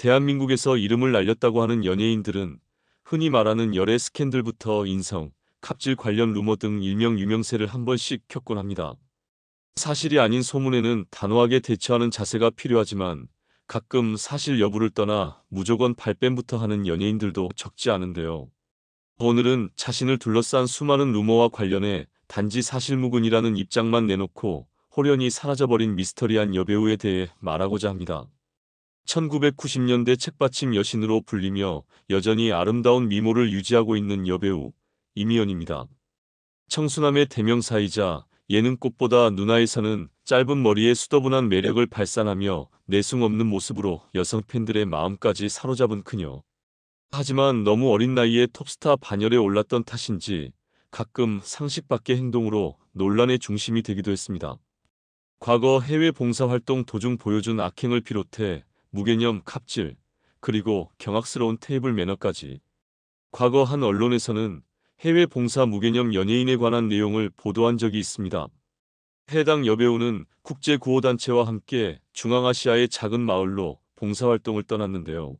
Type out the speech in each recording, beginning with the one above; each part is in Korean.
대한민국에서 이름을 날렸다고 하는 연예인들은 흔히 말하는 열애 스캔들부터 인성, 갑질 관련 루머 등 일명 유명세를 한 번씩 겪곤 합니다. 사실이 아닌 소문에는 단호하게 대처하는 자세가 필요하지만 가끔 사실 여부를 떠나 무조건 발뺌부터 하는 연예인들도 적지 않은데요. 오늘은 자신을 둘러싼 수많은 루머와 관련해 단지 사실무근이라는 입장만 내놓고 홀연히 사라져버린 미스터리한 여배우에 대해 말하고자 합니다. 1990년대 책받침 여신으로 불리며 여전히 아름다운 미모를 유지하고 있는 여배우 이미연입니다. 청순함의 대명사이자 예능 꽃보다 누나에서는 짧은 머리에 수더분한 매력을 발산하며 내숭 없는 모습으로 여성 팬들의 마음까지 사로잡은 그녀. 하지만 너무 어린 나이에 톱스타 반열에 올랐던 탓인지 가끔 상식 밖의 행동으로 논란의 중심이 되기도 했습니다. 과거 해외 봉사활동 도중 보여준 악행을 비롯해 무개념 갑질, 그리고 경악스러운 테이블 매너까지. 과거 한 언론에서는 해외 봉사 무개념 연예인에 관한 내용을 보도한 적이 있습니다. 해당 여배우는 국제구호단체와 함께 중앙아시아의 작은 마을로 봉사활동을 떠났는데요.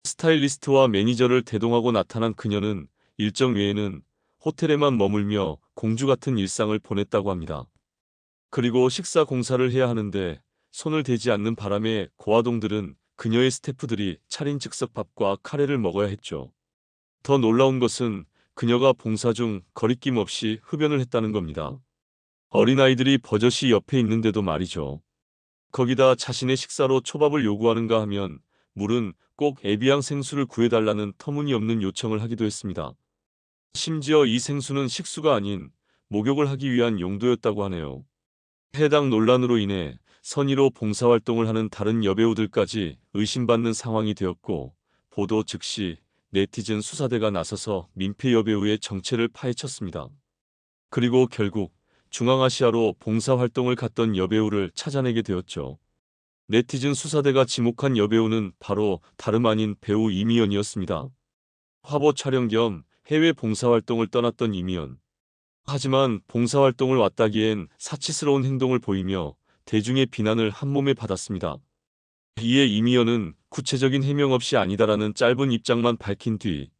스타일리스트와 매니저를 대동하고 나타난 그녀는 일정 외에는 호텔에만 머물며 공주 같은 일상을 보냈다고 합니다. 그리고 식사 공사를 해야 하는데 손을 대지 않는 바람에 고아동들은 그녀의 스태프들이 차린 즉석 밥과 카레를 먹어야 했죠. 더 놀라운 것은 그녀가 봉사 중 거리낌 없이 흡연을 했다는 겁니다. 어린아이들이 버젓이 옆에 있는데도 말이죠. 거기다 자신의 식사로 초밥을 요구하는가 하면 물은 꼭 에비앙 생수를 구해달라는 터무니없는 요청을 하기도 했습니다. 심지어 이 생수는 식수가 아닌 목욕을 하기 위한 용도였다고 하네요. 해당 논란으로 인해 선의로 봉사활동을 하는 다른 여배우들까지 의심받는 상황이 되었고 보도 즉시 네티즌 수사대가 나서서 민폐 여배우의 정체를 파헤쳤습니다. 그리고 결국 중앙아시아로 봉사활동을 갔던 여배우를 찾아내게 되었죠. 네티즌 수사대가 지목한 여배우는 바로 다름 아닌 배우 이미연이었습니다. 화보 촬영 겸 해외 봉사활동을 떠났던 이미연. 하지만 봉사활동을 왔다기엔 사치스러운 행동을 보이며 대중의 비난을 한몸에 받았습니다. 이에 이미연은 구체적인 해명 없이 아니다라는 짧은 입장만 밝힌 뒤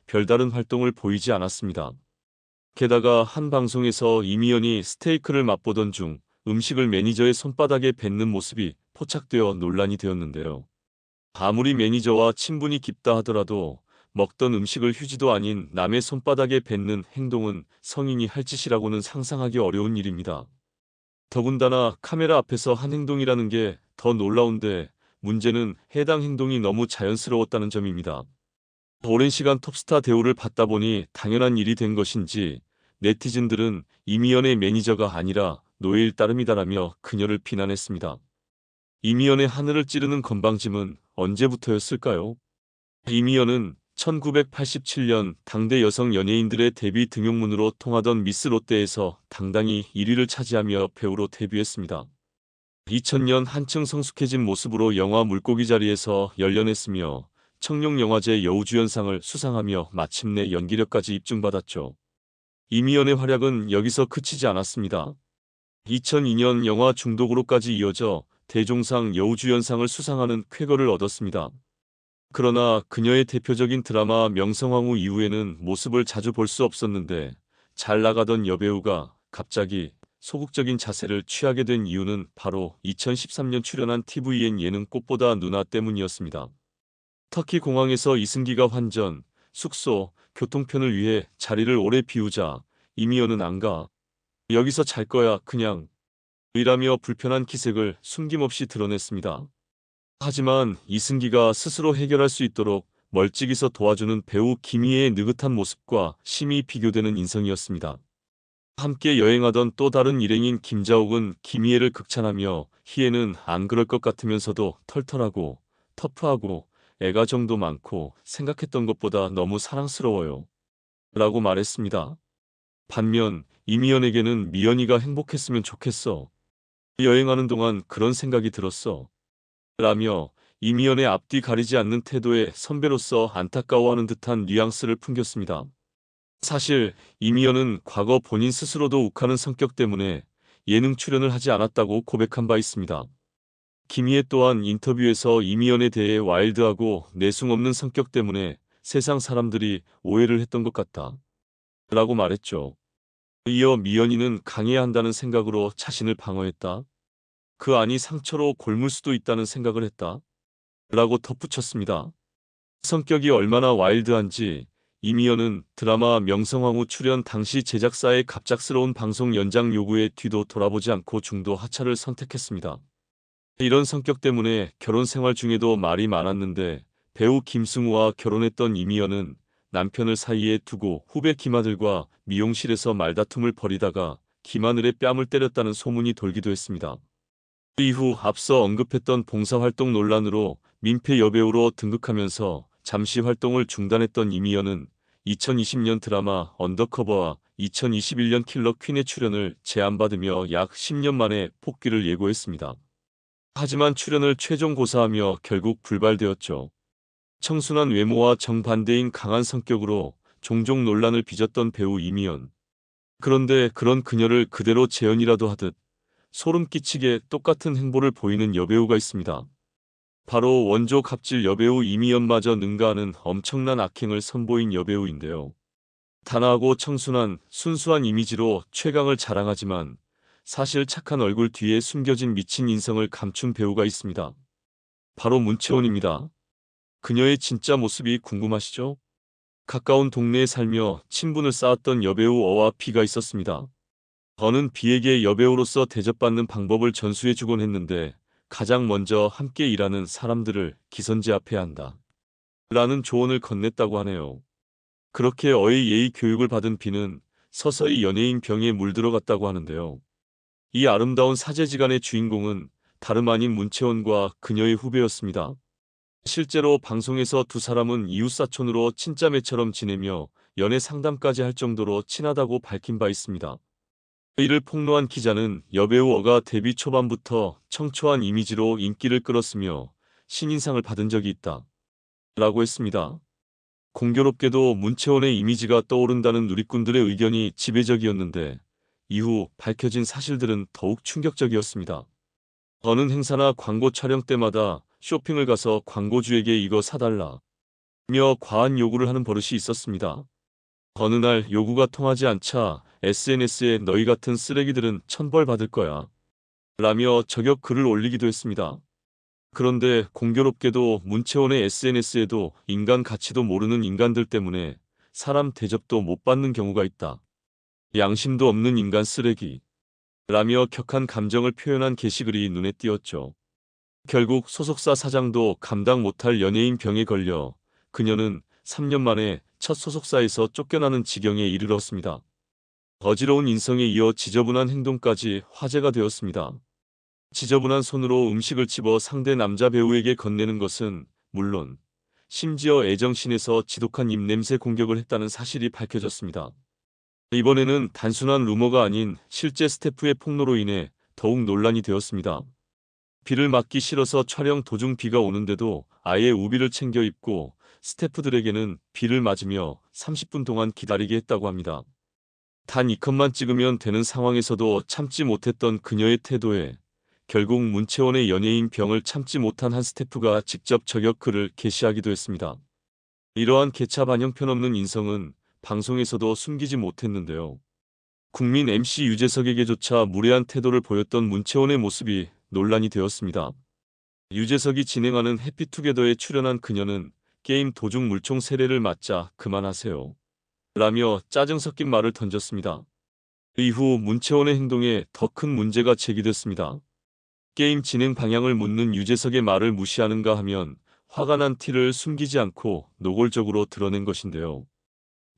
별다른 활동을 보이지 않았습니다. 게다가 한 방송에서 이미연이 스테이크를 맛보던 중 음식을 매니저의 손바닥에 뱉는 모습이 포착되어 논란이 되었는데요. 아무리 매니저와 친분이 깊다 하더라도 먹던 음식을 휴지도 아닌 남의 손바닥에 뱉는 행동은 성인이 할 짓이라고는 상상하기 어려운 일입니다. 더군다나 카메라 앞에서 한 행동이라는 게 더 놀라운데 문제는 해당 행동이 너무 자연스러웠다는 점입니다. 오랜 시간 톱스타 대우를 받다 보니 당연한 일이 된 것인지 네티즌들은 이미연의 매니저가 아니라 노예일 따름이다라며 그녀를 비난했습니다. 이미연의 하늘을 찌르는 건방짐은 언제부터였을까요? 이미연은 1987년 당대 여성 연예인들의 데뷔 등용문으로 통하던 미스 롯데에서 당당히 1위를 차지하며 배우로 데뷔했습니다. 2000년 한층 성숙해진 모습으로 영화 물고기 자리에서 열연했으며 청룡영화제 여우주연상을 수상하며 마침내 연기력까지 입증받았죠. 이미연의 활약은 여기서 그치지 않았습니다. 2002년 영화 중독으로까지 이어져 대종상 여우주연상을 수상하는 쾌거를 얻었습니다. 그러나 그녀의 대표적인 드라마 명성황후 이후에는 모습을 자주 볼 수 없었는데 잘 나가던 여배우가 갑자기 소극적인 자세를 취하게 된 이유는 바로 2013년 출연한 tvN 예능 꽃보다 누나 때문이었습니다. 터키 공항에서 이승기가 환전, 숙소, 교통편을 위해 자리를 오래 비우자 이미연은 안 가. 여기서 잘 거야 그냥. 이라며 불편한 기색을 숨김없이 드러냈습니다. 하지만 이승기가 스스로 해결할 수 있도록 멀찍이서 도와주는 배우 김희애의 느긋한 모습과 심히 비교되는 인성이었습니다. 함께 여행하던 또 다른 일행인 김자옥은 김희애를 극찬하며 희애는 안 그럴 것 같으면서도 털털하고 터프하고 애가정도 많고 생각했던 것보다 너무 사랑스러워요. 라고 말했습니다. 반면 이미연에게는 미연이가 행복했으면 좋겠어. 여행하는 동안 그런 생각이 들었어. 라며 이미연의 앞뒤 가리지 않는 태도에 선배로서 안타까워하는 듯한 뉘앙스를 풍겼습니다. 사실 이미연은 과거 본인 스스로도 욱하는 성격 때문에 예능 출연을 하지 않았다고 고백한 바 있습니다. 김희애 또한 인터뷰에서 이미연에 대해 와일드하고 내숭 없는 성격 때문에 세상 사람들이 오해를 했던 것 같다 라고 말했죠. 이어 미연이는 강해야 한다는 생각으로 자신을 방어했다. 그 안이 상처로 곪을 수도 있다는 생각을 했다 라고 덧붙였습니다. 성격이 얼마나 와일드한지 이미연은 드라마 명성황후 출연 당시 제작사의 갑작스러운 방송 연장 요구에 뒤도 돌아보지 않고 중도 하차를 선택했습니다. 이런 성격 때문에 결혼 생활 중에도 말이 많았는데 배우 김승우와 결혼했던 이미연은 남편을 사이에 두고 후배 김하늘과 미용실에서 말다툼을 벌이다가 김하늘의 뺨을 때렸다는 소문이 돌기도 했습니다. 그 이후 앞서 언급했던 봉사활동 논란으로 민폐 여배우로 등극하면서 잠시 활동을 중단했던 이미연은 2020년 드라마 언더커버와 2021년 킬러 퀸의 출연을 제안받으며 약 10년 만에 복귀를 예고했습니다. 하지만 출연을 최종 고사하며 결국 불발되었죠. 청순한 외모와 정반대인 강한 성격으로 종종 논란을 빚었던 배우 이미연. 그런데 그런 그녀를 그대로 재현이라도 하듯 소름 끼치게 똑같은 행보를 보이는 여배우가 있습니다. 바로 원조 갑질 여배우 이미연마저 능가하는 엄청난 악행을 선보인 여배우인데요. 단아하고 청순한 순수한 이미지로 최강을 자랑하지만 사실 착한 얼굴 뒤에 숨겨진 미친 인성을 감춘 배우가 있습니다. 바로 문채원입니다. 그녀의 진짜 모습이 궁금하시죠? 가까운 동네에 살며 친분을 쌓았던 여배우 어와 비가 있었습니다. 어는 비에게 여배우로서 대접받는 방법을 전수해주곤 했는데 가장 먼저 함께 일하는 사람들을 기선제압해야 한다 라는 조언을 건넸다고 하네요. 그렇게 어의 예의 교육을 받은 비는 서서히 연예인 병에 물들어갔다고 하는데요. 이 아름다운 사제지간의 주인공은 다름 아닌 문채원과 그녀의 후배였습니다. 실제로 방송에서 두 사람은 이웃사촌으로 친자매처럼 지내며 연애 상담까지 할 정도로 친하다고 밝힌 바 있습니다. 이를 폭로한 기자는 여배우 어가 데뷔 초반부터 청초한 이미지로 인기를 끌었으며 신인상을 받은 적이 있다 라고 했습니다. 공교롭게도 문채원의 이미지가 떠오른다는 누리꾼들의 의견이 지배적이었는데 이후 밝혀진 사실들은 더욱 충격적이었습니다. 어느 행사나 광고 촬영 때마다 쇼핑을 가서 광고주에게 이거 사달라 며 과한 요구를 하는 버릇이 있었습니다. 어느 날 요구가 통하지 않자 SNS에 너희 같은 쓰레기들은 천벌 받을 거야 라며 저격 글을 올리기도 했습니다. 그런데 공교롭게도 문채원의 SNS에도 인간 가치도 모르는 인간들 때문에 사람 대접도 못 받는 경우가 있다. 양심도 없는 인간 쓰레기 라며 격한 감정을 표현한 게시글이 눈에 띄었죠. 결국 소속사 사장도 감당 못할 연예인 병에 걸려 그녀는 3년 만에 첫 소속사에서 쫓겨나는 지경에 이르렀습니다. 어지러운 인성에 이어 지저분한 행동까지 화제가 되었습니다. 지저분한 손으로 음식을 집어 상대 남자 배우에게 건네는 것은 물론 심지어 애정신에서 지독한 입냄새 공격을 했다는 사실이 밝혀졌습니다. 이번에는 단순한 루머가 아닌 실제 스태프의 폭로로 인해 더욱 논란이 되었습니다. 비를 맞기 싫어서 촬영 도중 비가 오는데도 아예 우비를 챙겨 입고 스태프들에게는 비를 맞으며 30분 동안 기다리게 했다고 합니다. 단 2컷만 찍으면 되는 상황에서도 참지 못했던 그녀의 태도에 결국 문채원의 연예인 병을 참지 못한 한 스태프가 직접 저격 글을 게시하기도 했습니다. 이러한 개차 반영 편없는 인성은 방송에서도 숨기지 못했는데요. 국민 MC 유재석에게조차 무례한 태도를 보였던 문채원의 모습이 논란이 되었습니다. 유재석이 진행하는 해피투게더에 출연한 그녀는 게임 도중 물총 세례를 맞자 그만하세요 라며 짜증 섞인 말을 던졌습니다. 이후 문채원의 행동에 더 큰 문제가 제기됐습니다. 게임 진행 방향을 묻는 유재석의 말을 무시하는가 하면 화가 난 티를 숨기지 않고 노골적으로 드러낸 것인데요.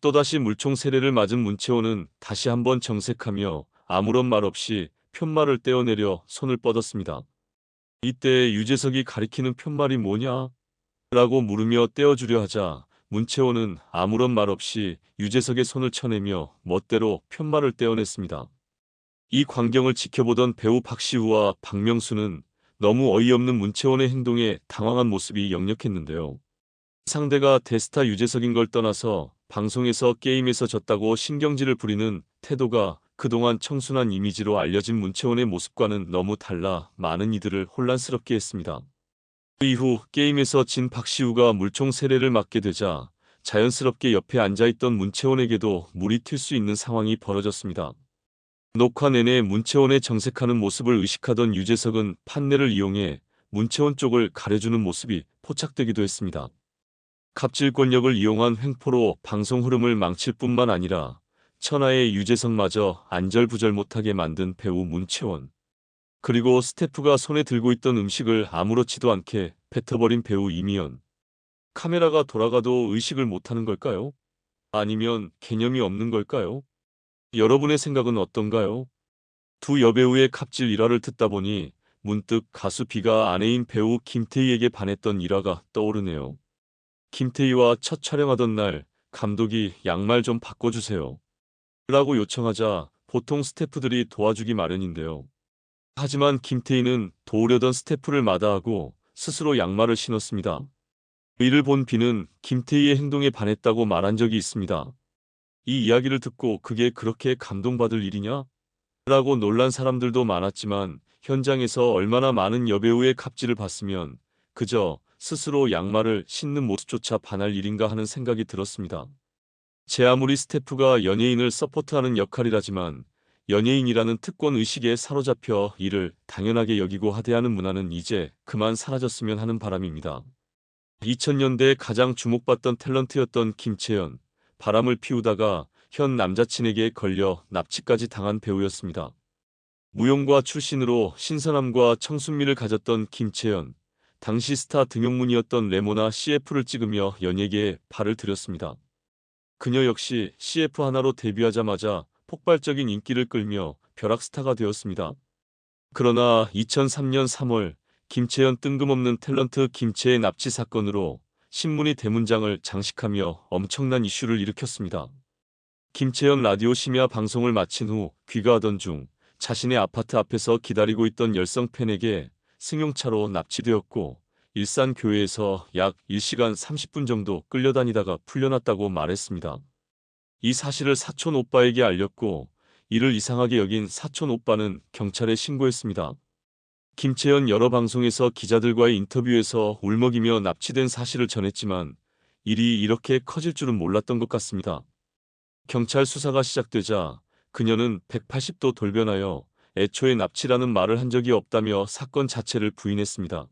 또다시 물총 세례를 맞은 문채원은 다시 한번 정색하며 아무런 말 없이 푯말을 떼어내려 손을 뻗었습니다. 이때 유재석이 가리키는 푯말이 뭐냐? 라고 물으며 떼어주려 하자 문채원은 아무런 말 없이 유재석의 손을 쳐내며 멋대로 푯말을 떼어냈습니다. 이 광경을 지켜보던 배우 박시우와 박명수는 너무 어이없는 문채원의 행동에 당황한 모습이 역력했는데요. 상대가 대스타 유재석인 걸 떠나서 방송에서 게임에서 졌다고 신경질을 부리는 태도가 그동안 청순한 이미지로 알려진 문채원의 모습과는 너무 달라 많은 이들을 혼란스럽게 했습니다. 그 이후 게임에서 진 박시우가 물총 세례를 맞게 되자 자연스럽게 옆에 앉아있던 문채원에게도 물이 튈 수 있는 상황이 벌어졌습니다. 녹화 내내 문채원의 정색하는 모습을 의식하던 유재석은 판넬을 이용해 문채원 쪽을 가려주는 모습이 포착되기도 했습니다. 갑질 권력을 이용한 횡포로 방송 흐름을 망칠 뿐만 아니라 천하의 유재석마저 안절부절 못하게 만든 배우 문채원. 그리고 스태프가 손에 들고 있던 음식을 아무렇지도 않게 뱉어버린 배우 이미연. 카메라가 돌아가도 의식을 못하는 걸까요? 아니면 개념이 없는 걸까요? 여러분의 생각은 어떤가요? 두 여배우의 갑질 일화를 듣다 보니 문득 가수 비가 아내인 배우 김태희에게 반했던 일화가 떠오르네요. 김태희와 첫 촬영하던 날 감독이 양말 좀 바꿔주세요 라고 요청하자 보통 스태프들이 도와주기 마련인데요. 하지만 김태희는 도우려던 스태프를 마다하고 스스로 양말을 신었습니다. 이를 본 비는 김태희의 행동에 반했다고 말한 적이 있습니다. 이 이야기를 듣고 그게 그렇게 감동받을 일이냐? 라고 놀란 사람들도 많았지만 현장에서 얼마나 많은 여배우의 갑질을 봤으면 그저 스스로 양말을 신는 모습조차 반할 일인가 하는 생각이 들었습니다. 제 아무리 스태프가 연예인을 서포트하는 역할이라지만 연예인이라는 특권 의식에 사로잡혀 이를 당연하게 여기고 하대하는 문화는 이제 그만 사라졌으면 하는 바람입니다. 2000년대 가장 주목받던 탤런트였던 김채연, 바람을 피우다가 현 남자친에게 걸려 납치까지 당한 배우였습니다. 무용과 출신으로 신선함과 청순미를 가졌던 김채연, 당시 스타 등용문이었던 레모나 CF를 찍으며 연예계에 발을 들였습니다. 그녀 역시 CF 하나로 데뷔하자마자 폭발적인 인기를 끌며 벼락스타가 되었습니다. 그러나 2003년 3월 김채연 뜬금없는 탤런트 김채의 납치 사건으로 신문이 대문장을 장식하며 엄청난 이슈를 일으켰습니다. 김채연 라디오 심야 방송을 마친 후 귀가하던 중 자신의 아파트 앞에서 기다리고 있던 열성 팬에게 승용차로 납치되었고 일산 교회에서 약 1시간 30분 정도 끌려다니다가 풀려났다고 말했습니다. 이 사실을 사촌 오빠에게 알렸고 이를 이상하게 여긴 사촌 오빠는 경찰에 신고했습니다. 김채연 여러 방송에서 기자들과의 인터뷰에서 울먹이며 납치된 사실을 전했지만 일이 이렇게 커질 줄은 몰랐던 것 같습니다. 경찰 수사가 시작되자 그녀는 180도 돌변하여 애초에 납치라는 말을 한 적이 없다며 사건 자체를 부인했습니다.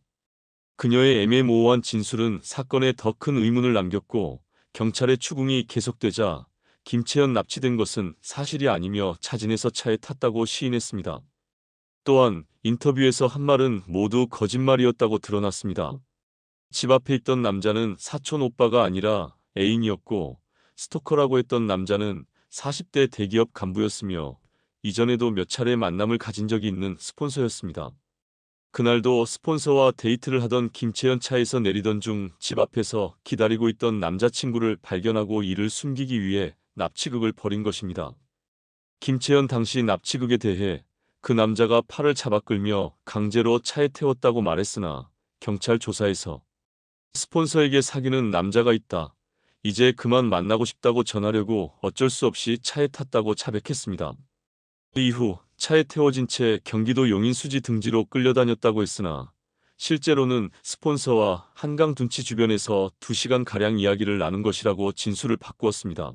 그녀의 애매모호한 진술은 사건에 더 큰 의문을 남겼고 경찰의 추궁이 계속되자 김채연 납치된 것은 사실이 아니며 자진해서 차에 탔다고 시인했습니다. 또한 인터뷰에서 한 말은 모두 거짓말이었다고 드러났습니다. 집 앞에 있던 남자는 사촌 오빠가 아니라 애인이었고 스토커라고 했던 남자는 40대 대기업 간부였으며 이전에도 몇 차례 만남을 가진 적이 있는 스폰서였습니다. 그날도 스폰서와 데이트를 하던 김채연 차에서 내리던 중 집 앞에서 기다리고 있던 남자친구를 발견하고 이를 숨기기 위해 납치극을 벌인 것입니다. 김채연 당시 납치극에 대해 그 남자가 팔을 잡아 끌며 강제로 차에 태웠다고 말했으나 경찰 조사에서 스폰서에게 사귀는 남자가 있다. 이제 그만 만나고 싶다고 전하려고 어쩔 수 없이 차에 탔다고 자백했습니다. 그 이후 차에 태워진 채 경기도 용인수지 등지로 끌려다녔다고 했으나 실제로는 스폰서와 한강 둔치 주변에서 2시간가량 이야기를 나눈 것이라고 진술을 바꾸었습니다.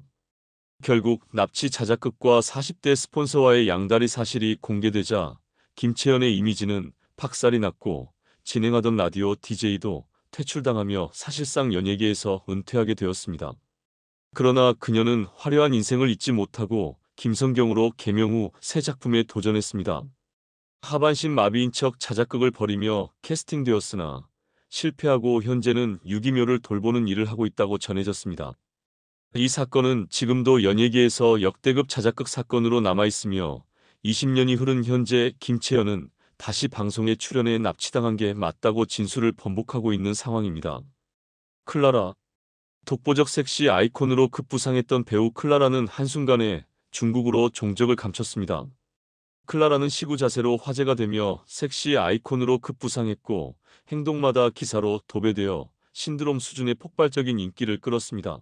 결국 납치 자작극과 40대 스폰서와의 양다리 사실이 공개되자 김채연의 이미지는 박살이 났고 진행하던 라디오 DJ도 퇴출당하며 사실상 연예계에서 은퇴하게 되었습니다. 그러나 그녀는 화려한 인생을 잊지 못하고 김성경으로 개명 후 새 작품에 도전했습니다. 하반신 마비인 척 자작극을 벌이며 캐스팅되었으나 실패하고 현재는 유기묘를 돌보는 일을 하고 있다고 전해졌습니다. 이 사건은 지금도 연예계에서 역대급 자작극 사건으로 남아있으며 20년이 흐른 현재 김채연은 다시 방송에 출연해 납치당한 게 맞다고 진술을 번복하고 있는 상황입니다. 클라라. 독보적 섹시 아이콘으로 급부상했던 배우 클라라는 한순간에 중국으로 종적을 감췄습니다. 클라라는 시구 자세로 화제가 되며 섹시 아이콘으로 급부상했고 행동마다 기사로 도배되어 신드롬 수준의 폭발적인 인기를 끌었습니다.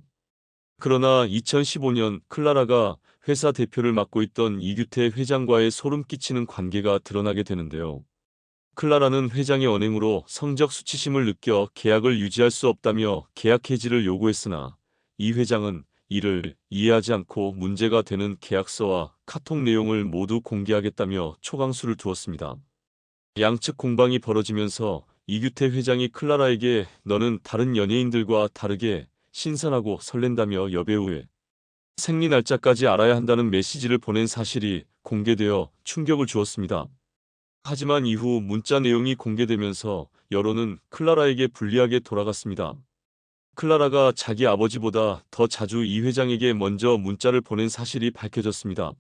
그러나 2015년 클라라가 회사 대표를 맡고 있던 이규태 회장과의 소름 끼치는 관계가 드러나게 되는데요. 클라라는 회장의 언행으로 성적 수치심을 느껴 계약을 유지할 수 없다며 계약 해지를 요구했으나 이 회장은 이를 이해하지 않고 문제가 되는 계약서와 카톡 내용을 모두 공개하겠다며 초강수를 두었습니다. 양측 공방이 벌어지면서 이규태 회장이 클라라에게 너는 다른 연예인들과 다르게 신선하고 설렌다며 여배우의 생리 날짜까지 알아야 한다는 메시지를 보낸 사실이 공개되어 충격을 주었습니다. 하지만 이후 문자 내용이 공개되면서 여론은 클라라에게 불리하게 돌아갔습니다. 클라라가 자기 아버지보다 더 자주 이 회장에게 먼저 문자를 보낸 사실이 밝혀졌습니다.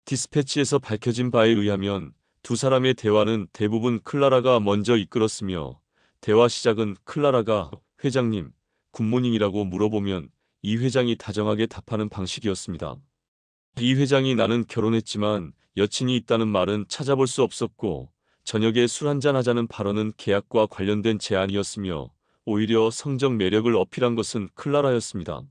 디스패치에서 밝혀진 바에 의하면 두 사람의 대화는 대부분 클라라가 먼저 이끌었으며 대화 시작은 클라라가 회장님, 굿모닝이라고 물어보면 이 회장이 다정하게 답하는 방식이었습니다. 이 회장이 나는 결혼했지만 여친이 있다는 말은 찾아볼 수 없었고 저녁에 술 한잔 하자는 발언은 계약과 관련된 제안이었으며 오히려 성적 매력을 어필한 것은 클라라였습니다.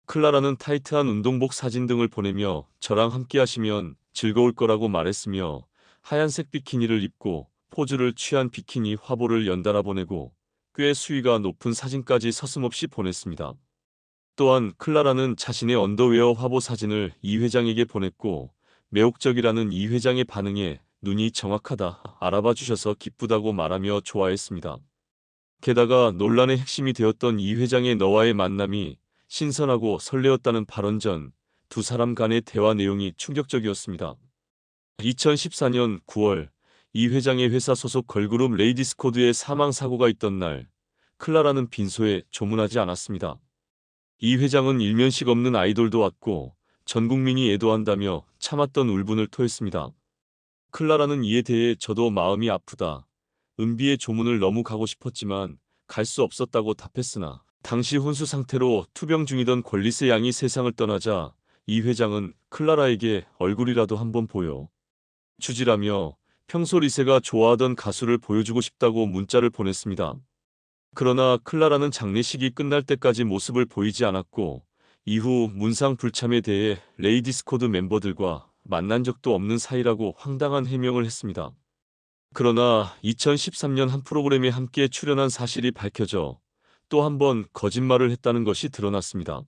클라라는 타이트한 운동복 사진 등을 보내며 저랑 함께 하시면 즐거울 거라고 말했으며 하얀색 비키니를 입고 포즈를 취한 비키니 화보를 연달아 보내고 꽤 수위가 높은 사진까지 서슴없이 보냈습니다. 또한 클라라는 자신의 언더웨어 화보 사진을 이 회장에게 보냈고 매혹적이라는 이 회장의 반응에 눈이 정확하다, 알아봐 주셔서 기쁘다고 말하며 좋아했습니다. 게다가 논란의 핵심이 되었던 이 회장의 너와의 만남이 신선하고 설레었다는 발언 전 두 사람 간의 대화 내용이 충격적이었습니다. 2014년 9월 이 회장의 회사 소속 걸그룹 레이디스코드의 사망 사고가 있던 날 클라라는 빈소에 조문하지 않았습니다. 이 회장은 일면식 없는 아이돌도 왔고 전 국민이 애도한다며 참았던 울분을 토했습니다. 클라라는 이에 대해 저도 마음이 아프다. 은비의 조문을 너무 가고 싶었지만 갈 수 없었다고 답했으나 당시 혼수 상태로 투병 중이던 권리세 양이 세상을 떠나자 이 회장은 클라라에게 얼굴이라도 한번 보여 주지라며 평소 리세가 좋아하던 가수를 보여주고 싶다고 문자를 보냈습니다. 그러나 클라라는 장례식이 끝날 때까지 모습을 보이지 않았고 이후 문상불참에 대해 레이디스코드 멤버들과 만난 적도 없는 사이라고 황당한 해명을 했습니다. 그러나 2013년 한 프로그램에 함께 출연한 사실이 밝혀져 또 한 번 거짓말을 했다는 것이 드러났습니다.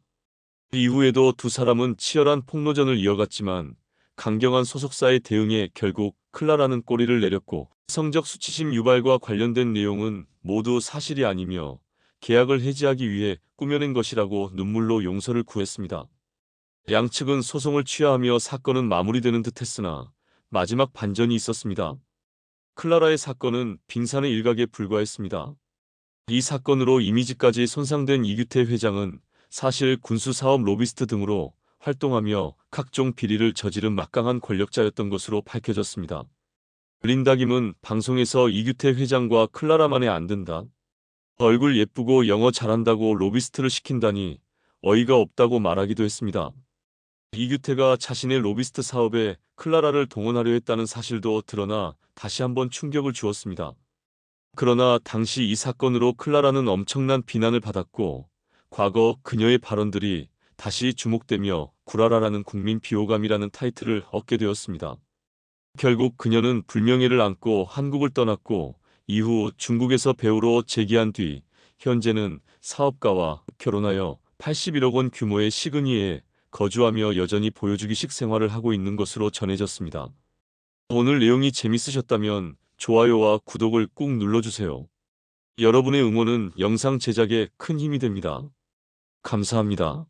이후에도 두 사람은 치열한 폭로전을 이어갔지만 강경한 소속사의 대응에 결국 클라라는 꼬리를 내렸고 성적 수치심 유발과 관련된 내용은 모두 사실이 아니며 계약을 해지하기 위해 꾸며낸 것이라고 눈물로 용서를 구했습니다. 양측은 소송을 취하하며 사건은 마무리되는 듯했으나 마지막 반전이 있었습니다. 클라라의 사건은 빙산의 일각에 불과했습니다. 이 사건으로 이미지까지 손상된 이규태 회장은 사실 군수사업 로비스트 등으로 활동하며 각종 비리를 저지른 막강한 권력자였던 것으로 밝혀졌습니다. 린다 김은 방송에서 이규태 회장과 클라라만에 안 든다. 얼굴 예쁘고 영어 잘한다고 로비스트를 시킨다니 어이가 없다고 말하기도 했습니다. 이규태가 자신의 로비스트 사업에 클라라를 동원하려 했다는 사실도 드러나 다시 한번 충격을 주었습니다. 그러나 당시 이 사건으로 클라라는 엄청난 비난을 받았고 과거 그녀의 발언들이 다시 주목되며 구라라라는 국민 비호감이라는 타이틀을 얻게 되었습니다. 결국 그녀는 불명예를 안고 한국을 떠났고 이후 중국에서 배우로 재기한 뒤 현재는 사업가와 결혼하여 81억 원 규모의 시그니에 거주하며 여전히 보여주기식 생활을 하고 있는 것으로 전해졌습니다. 오늘 내용이 재밌으셨다면 좋아요와 구독을 꾹 눌러주세요. 여러분의 응원은 영상 제작에 큰 힘이 됩니다. 감사합니다.